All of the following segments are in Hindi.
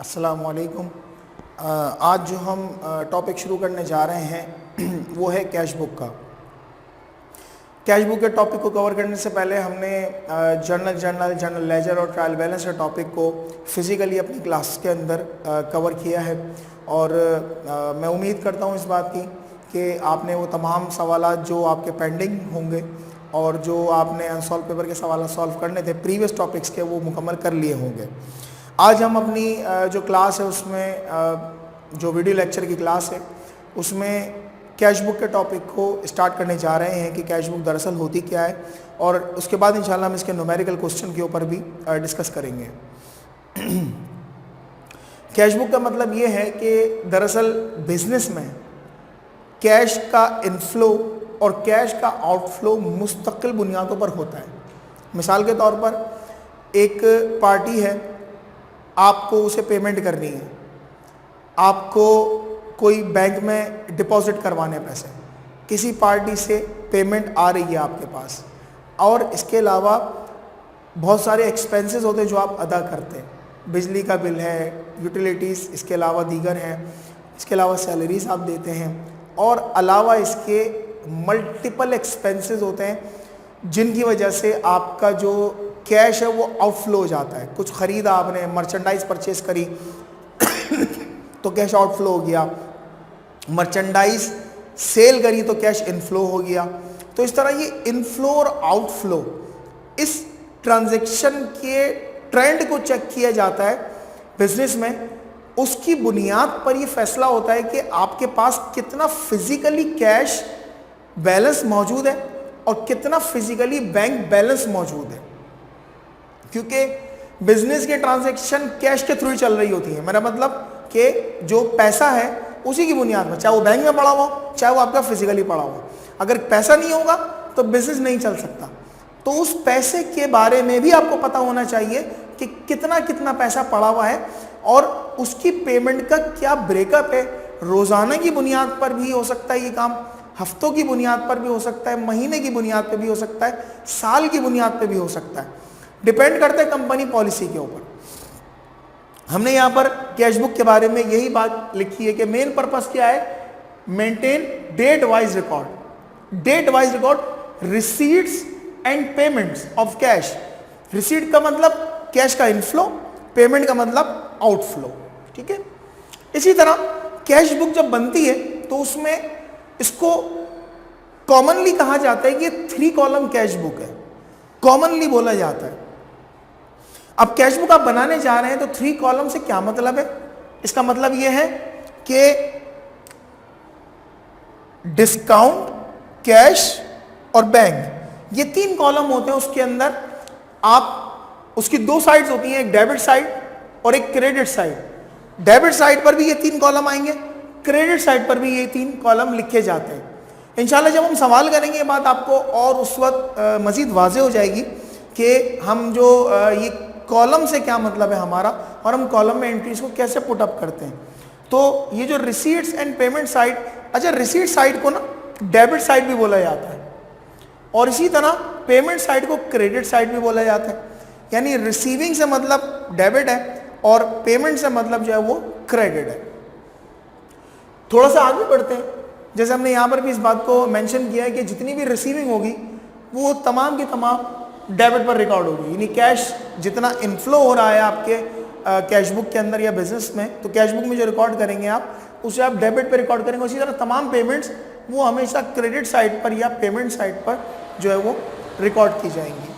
अस्सलामुअलैकुम। आज जो हम टॉपिक शुरू करने जा रहे हैं वो है कैश बुक का। कैश बुक के टॉपिक को कवर करने से पहले हमने जर्नल लेजर और ट्रायल बैलेंस के टॉपिक को फिज़िकली अपनी क्लास के अंदर कवर किया है और मैं उम्मीद करता हूँ इस बात की कि आपने वो तमाम सवालात जो आपके पेंडिंग होंगे और जो आपने अनसॉल्व पेपर के सवाल सॉल्व करने थे प्रीवियस टॉपिक्स के, वो मुकम्मल कर लिए होंगे। आज हम अपनी जो क्लास है उसमें जो वीडियो लेक्चर की क्लास है उसमें कैश बुक के टॉपिक को स्टार्ट करने जा रहे हैं कि कैश बुक दरअसल होती क्या है, और उसके बाद इंशाल्लाह हम इसके न्यूमेरिकल क्वेश्चन के ऊपर भी डिस्कस करेंगे। कैश बुक का मतलब ये है कि दरअसल बिजनेस में कैश का इनफ्लो और कैश का आउटफ्लो मुस्तकिल बुनियादों पर होता है। मिसाल के तौर पर एक पार्टी है, आपको उसे पेमेंट करनी है, आपको कोई बैंक में डिपॉजिट करवाने पैसे, किसी पार्टी से पेमेंट आ रही है आपके पास, और इसके अलावा बहुत सारे एक्सपेंसेस होते हैं जो आप अदा करते हैं। बिजली का बिल है, यूटिलिटीज़, इसके अलावा दीगर हैं, इसके अलावा सैलरीज आप देते हैं, और अलावा इसके मल्टीपल एक्सपेंसेस होते हैं जिनकी वजह से आपका जो कैश है वो आउटफ्लो हो जाता है। कुछ ख़रीदा आपने, मर्चेंडाइज परचेज करी तो कैश आउटफ्लो हो गया, मर्चेंडाइज सेल करी तो कैश इनफ्लो हो गया। तो इस तरह ये इनफ्लो और आउटफ्लो, इस ट्रांजैक्शन के ट्रेंड को चेक किया जाता है बिजनेस में। उसकी बुनियाद पर ये फैसला होता है कि आपके पास कितना फिजिकली कैश बैलेंस मौजूद है और कितना फिजिकली बैंक बैलेंस मौजूद है, क्योंकि बिजनेस के ट्रांजैक्शन कैश के थ्रू ही चल रही होती है। मेरा मतलब कि जो पैसा है उसी की बुनियाद पर, चाहे वो बैंक में पड़ा हो चाहे वो आपका फिजिकली पड़ा हो, अगर पैसा नहीं होगा तो बिजनेस नहीं चल सकता। तो उस पैसे के बारे में भी आपको पता होना चाहिए कि कितना कितना पैसा पड़ा हुआ है और उसकी पेमेंट का क्या ब्रेकअप है। रोज़ाना की बुनियाद पर भी हो सकता है ये काम, हफ्तों की बुनियाद पर भी हो सकता है, महीने की बुनियाद पर भी हो सकता है, साल की बुनियाद पर भी हो सकता है, डिपेंड करता है कंपनी पॉलिसी के ऊपर। हमने यहाँ पर कैश बुक के बारे में यही बात लिखी है कि मेन पर्पस क्या है, maintain date wise record. Date wise record receipts and payments of cash. Receipt का मतलब कैश का इनफ्लो, पेमेंट का मतलब आउटफ्लो, ठीक है। इसी तरह कैश बुक जब बनती है तो उसमें इसको कॉमनली कहा जाता है कि 3 कॉलम कैश बुक है, कॉमनली बोला जाता है। अब कैश बुक आप बनाने जा रहे हैं तो 3 कॉलम से क्या मतलब है? इसका मतलब यह है कि डिस्काउंट, कैश और बैंक, ये 3 कॉलम होते हैं। उसके अंदर आप, उसकी 2 साइड्स होती हैं, एक डेबिट साइड और एक क्रेडिट साइड। डेबिट साइड पर भी ये 3 कॉलम आएंगे, क्रेडिट साइड पर भी ये 3 कॉलम लिखे जाते हैं। इंशाल्लाह जब हम सवाल करेंगे ये बात आपको और उस वक्त मज़ीद वाज़े हो जाएगी कि हम जो ये कॉलम से क्या मतलब है हमारा, और हम कॉलम में एंट्रीज को कैसे पुट अप करते हैं। तो ये जो रिसीट्स एंड पेमेंट साइड, अच्छा रिसीट साइड को ना डेबिट साइड भी बोला जाता है, और इसी तरह पेमेंट साइड को क्रेडिट साइड भी बोला जाता है। यानी रिसीविंग से मतलब डेबिट है और पेमेंट से मतलब जो है वो क्रेडिट है। थोड़ा सा आगे बढ़ते हैं। जैसे हमने यहाँ पर भी इस बात को मेंशन किया है कि जितनी भी रिसीविंग होगी वो तमाम की तमाम डेबिट पर रिकॉर्ड होगी। यानी कैश जितना इनफ्लो हो रहा है आपके कैश बुक के अंदर या बिजनेस में, तो कैश बुक में जो रिकॉर्ड करेंगे आप उसे आप डेबिट पर रिकॉर्ड करेंगे। उसी तरह तमाम पेमेंट्स वो हमेशा क्रेडिट साइड पर या पेमेंट साइड पर जो है वो रिकॉर्ड की जाएंगी।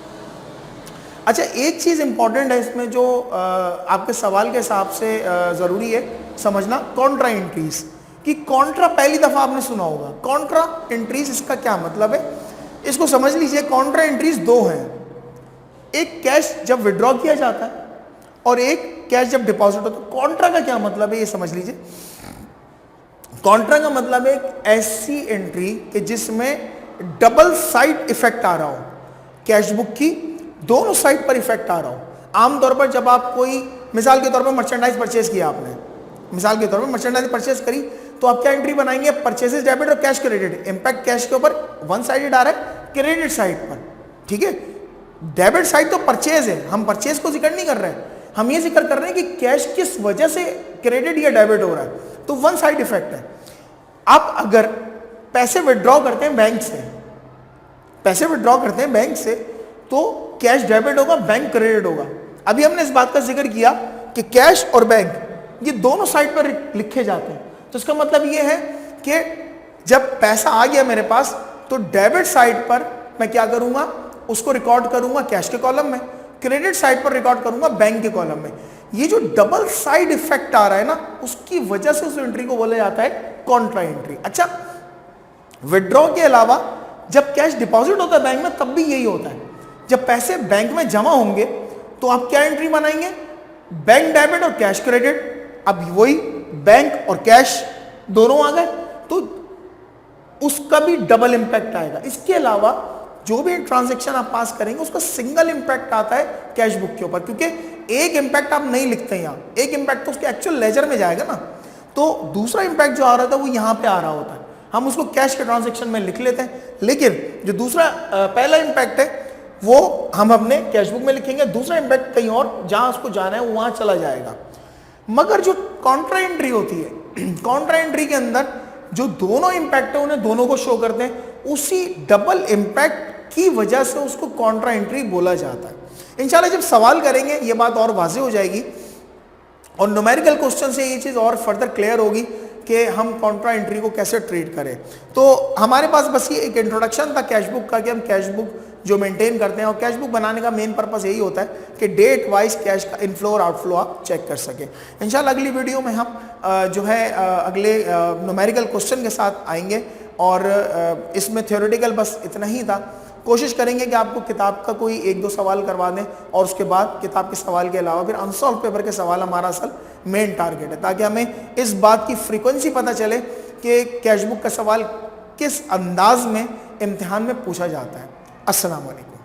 अच्छा, एक चीज़ इंपॉर्टेंट है इसमें जो आपके सवाल के हिसाब से ज़रूरी है समझना, कॉन्ट्रा एंट्रीज कि कॉन्ट्रा पहली दफ़ा आपने सुना होगा। कॉन्ट्रा एंट्रीज इसका क्या मतलब है, इसको समझ लीजिए। कॉन्ट्रा एंट्रीज 2 हैं, एक कैश जब विड्रॉ किया जाता है और एक कैश जब डिपॉजिट होता है। कॉन्ट्रा का क्या मतलब है ये समझ लीजिए। कॉन्ट्रा का मतलब है एक ऐसी एंट्री कि जिसमें डबल साइड इफेक्ट आ रहा हो, कैश बुक की दोनों साइड पर इफेक्ट आ रहा हो। आमतौर पर जब आप कोई, मिसाल के तौर पर मर्चेंडाइज परचेज किया आपने, मिसाल के तौर पर मर्चेंडाइज परचेज करी, तो आप क्या एंट्री बनाएंगे, परचेजेस डेबिट और कैश क्रेडिट। इंपैक्ट कैश के ऊपर वन साइडेड आ रहा है, क्रेडिट साइड पर, ठीक है। डेबिट साइड तो परचेज है, हम परचेज को जिक्र नहीं कर रहे हैं, हम ये जिक्र कर रहे हैं कि कैश किस वजह से क्रेडिट या डेबिट हो रहा है। तो वन साइड इफेक्ट है। आप अगर पैसे विड्रॉ करते हैं बैंक से, पैसे विड्रॉ करते हैं बैंक से, तो कैश डेबिट होगा, बैंक क्रेडिट होगा। अभी हमने इस बात का जिक्र किया कि कैश और बैंक ये दोनों साइड पर लिखे जाते हैं। तो इसका मतलब ये है कि जब पैसा आ गया मेरे पास तो डेबिट साइड पर मैं क्या करूंगा, उसको रिकॉर्ड करूंगा कैश के कॉलम में, क्रेडिट साइड पर रिकॉर्ड करूंगा बैंक के कॉलम में। ये जो डबल साइड इफेक्ट आ रहा है ना, उसकी वजह से उस एंट्री को बोला जाता है कॉन्ट्रा एंट्री। अच्छा, विड्रॉ के अलावा जब कैश डिपॉजिट होता है बैंक में तब भी यही होता है। जब पैसे बैंक में जमा होंगे तो आप क्या एंट्री बनाएंगे, बैंक डेबिट और कैश क्रेडिट। अब वही बैंक और कैश दोनों आ गए तो उसका भी डबल इंपैक्ट आएगा। इसके अलावा जो भी ट्रांजैक्शन आप पास करेंगे उसका सिंगल इंपैक्ट आता है कैश बुक के ऊपर, क्योंकि एक इंपैक्ट आप नहीं लिखते यहां, एक इंपैक्ट तो उसके एक्चुअल लेजर में जाएगा ना, तो दूसरा इंपैक्ट जो आ रहा था वो यहां पे आ रहा होता है। हम उसको कैश के ट्रांजैक्शन में लिख लेते हैं, लेकिन जो दूसरा पहला इंपैक्ट है वो हम अपने कैश बुक में लिखेंगे, दूसरा इंपैक्ट कहीं और जहां उसको जाना है वहां चला जाएगा। मगर जो कॉन्ट्रा एंट्री होती है, कॉन्ट्रा एंट्री के अंदर जो दोनों इंपैक्ट है उन्हें दोनों को शो करते हैं, उसी डबल इंपैक्ट की वजह से उसको कॉन्ट्रा एंट्री बोला जाता है। इंशाल्लाह जब सवाल करेंगे ये बात और वाज़ेह हो जाएगी और न्यूमेरिकल क्वेश्चन से ये चीज़ और फर्दर क्लियर होगी कि हम कॉन्ट्रा एंट्री को कैसे ट्रीट करें। तो हमारे पास बस ये एक इंट्रोडक्शन था कैश बुक का कि हम कैश बुक जो मेंटेन करते हैं, और कैश बुक बनाने का मेन पर्पस यही होता है कि डेट वाइज कैश का इनफ्लो और आउटफ्लो आप चेक कर सकें। इंशाल्लाह अगली वीडियो में हम जो है अगले न्यूमेरिकल क्वेश्चन के साथ आएंगे और इसमें थ्योरेटिकल बस इतना ही था। कोशिश करेंगे कि आपको किताब का कोई एक दो सवाल करवा दें और उसके बाद किताब के सवाल के अलावा फिर अनसॉल्व पेपर के सवाल हमारा असल मेन टारगेट है, ताकि हमें इस बात की फ्रीक्वेंसी पता चले कि कैश बुक का सवाल किस अंदाज में इम्तिहान में पूछा जाता है। अस्सलाम वालेकुम।